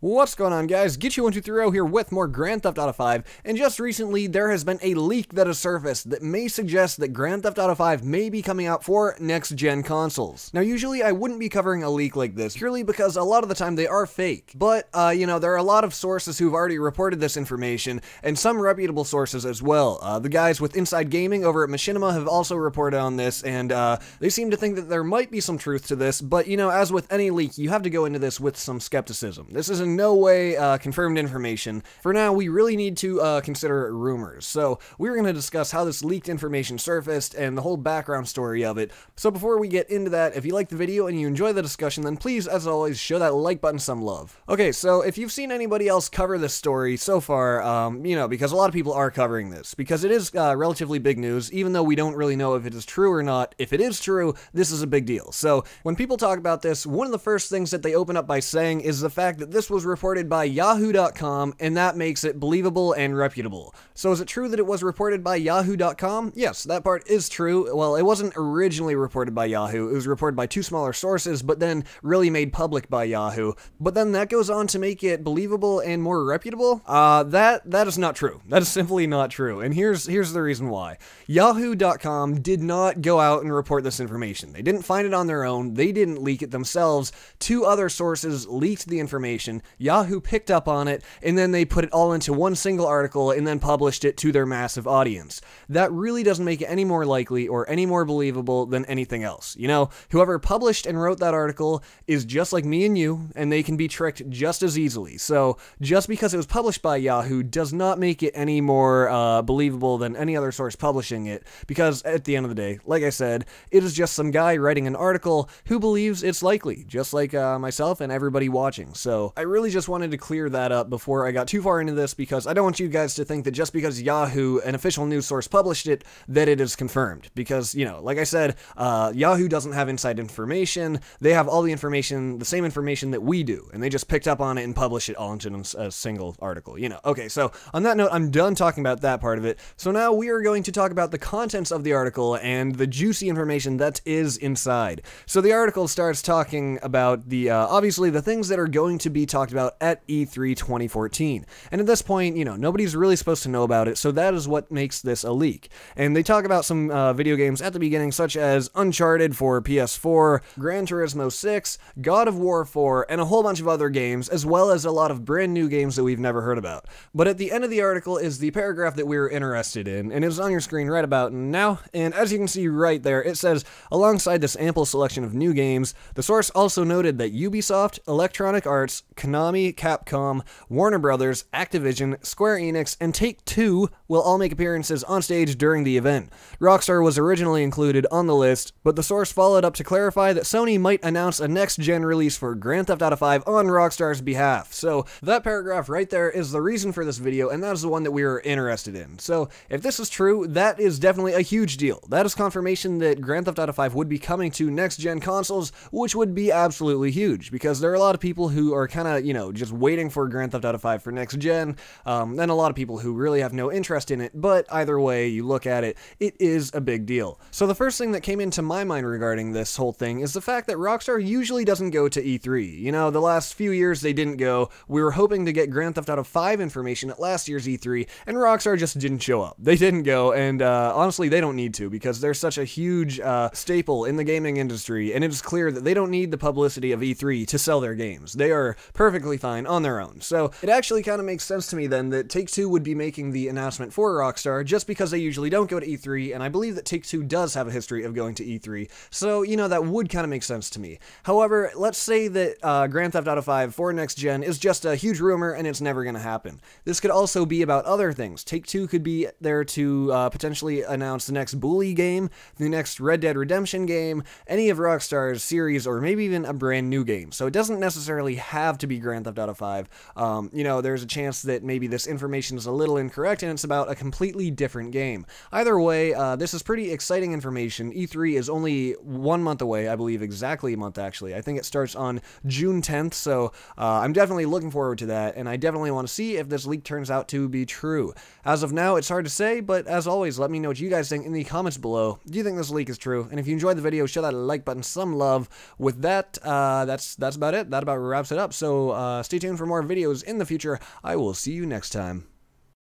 What's going on, guys? Get123 here with more Grand Theft Auto 5, and just recently there has been a leak that has surfaced that may suggest that Grand Theft Auto 5 may be coming out for next-gen consoles. Now, usually I wouldn't be covering a leak like this, purely because a lot of the time they are fake, but, there are a lot of sources who've already reported this information, and some reputable sources as well. The guys with Inside Gaming over at Machinima have also reported on this, and they seem to think that there might be some truth to this, but, as with any leak, you have to go into this with some skepticism. This is in no way confirmed information. For now, we really need to consider rumors. So we're going to discuss how this leaked information surfaced and the whole background story of it. So before we get into that, if you like the video and you enjoy the discussion, then please, as always, show that like button some love. Okay, so if you've seen anybody else cover this story so far, because a lot of people are covering this, because it is relatively big news, even though we don't really know if it is true or not. If it is true, this is a big deal. So when people talk about this, one of the first things that they open up by saying is the fact that this was reported by Yahoo.com, and that makes it believable and reputable. So is it true that it was reported by Yahoo.com? Yes, that part is true. Well, it wasn't originally reported by Yahoo. It was reported by two smaller sources, but then really made public by Yahoo. But then that goes on to make it believable and more reputable? That is not true. That is simply not true. And here's the reason why. Yahoo.com did not go out and report this information. They didn't find it on their own. They didn't leak it themselves. Two other sources leaked the information. Yahoo picked up on it, and then they put it all into one single article and then published it to their massive audience. That really doesn't make it any more likely or any more believable than anything else. Whoever published and wrote that article is just like me and you, and they can be tricked just as easily. So just because it was published by Yahoo does not make it any more believable than any other source publishing it, because at the end of the day, like I said, it is just some guy writing an article who believes it's likely, just like myself and everybody watching. So I really just wanted to clear that up before I got too far into this, because I don't want you guys to think that just because Yahoo, an official news source, published it, that it is confirmed. Because, like I said, Yahoo doesn't have inside information. They have all the information, the same information that we do, and they just picked up on it and published it all into a single article, Okay, so on that note, I'm done talking about that part of it. So now we are going to talk about the contents of the article and the juicy information that is inside. So the article starts talking about the, obviously, the things that are going to be talked about at E3 2014. And at this point, nobody's really supposed to know about it, so that is what makes this a leak. And they talk about some video games at the beginning, such as Uncharted for PS4, Gran Turismo 6, God of War 4, and a whole bunch of other games, as well as a lot of brand new games that we've never heard about. But at the end of the article is the paragraph that we're interested in, and it's on your screen right about now. And as you can see right there, it says, alongside this ample selection of new games, the source also noted that Ubisoft, Electronic Arts, Konami, Capcom, Warner Brothers, Activision, Square Enix, and Take-Two will all make appearances on stage during the event. Rockstar was originally included on the list, but the source followed up to clarify that Sony might announce a next-gen release for Grand Theft Auto 5 on Rockstar's behalf. So that paragraph right there is the reason for this video, and that is the one that we are interested in. So if this is true, that is definitely a huge deal. That is confirmation that Grand Theft Auto 5 would be coming to next-gen consoles, which would be absolutely huge, because there are a lot of people who are kind of, just waiting for Grand Theft Auto 5 for next gen, and a lot of people who really have no interest in it, but either way you look at it, it is a big deal. So the first thing that came into my mind regarding this whole thing is the fact that Rockstar usually doesn't go to E3. The last few years they didn't go. We were hoping to get Grand Theft Auto 5 information at last year's E3, and Rockstar just didn't show up. They didn't go, and honestly they don't need to, because they're such a huge staple in the gaming industry, and it is clear that they don't need the publicity of E3 to sell their games. They are perfectly fine on their own. So it actually kind of makes sense to me then that Take-Two would be making the announcement for Rockstar, just because they usually don't go to E3, and I believe that Take-Two does have a history of going to E3, so that would kind of make sense to me. However, let's say that Grand Theft Auto 5 for next gen is just a huge rumor and it's never going to happen. This could also be about other things. Take-Two could be there to potentially announce the next Bully game, the next Red Dead Redemption game, any of Rockstar's series, or maybe even a brand new game. So it doesn't necessarily have to be Grand Theft Auto 5. There's a chance that maybe this information is a little incorrect and it's about a completely different game. Either way, this is pretty exciting information. E3 is only 1 month away, I believe exactly a month actually. I think it starts on June 10th, so I'm definitely looking forward to that, and I definitely want to see if this leak turns out to be true. As of now, it's hard to say, but as always, let me know what you guys think in the comments below. Do you think this leak is true? And if you enjoyed the video, show that like button some love. With that, that's about it. That about wraps it up. So So stay tuned for more videos in the future. I will see you next time.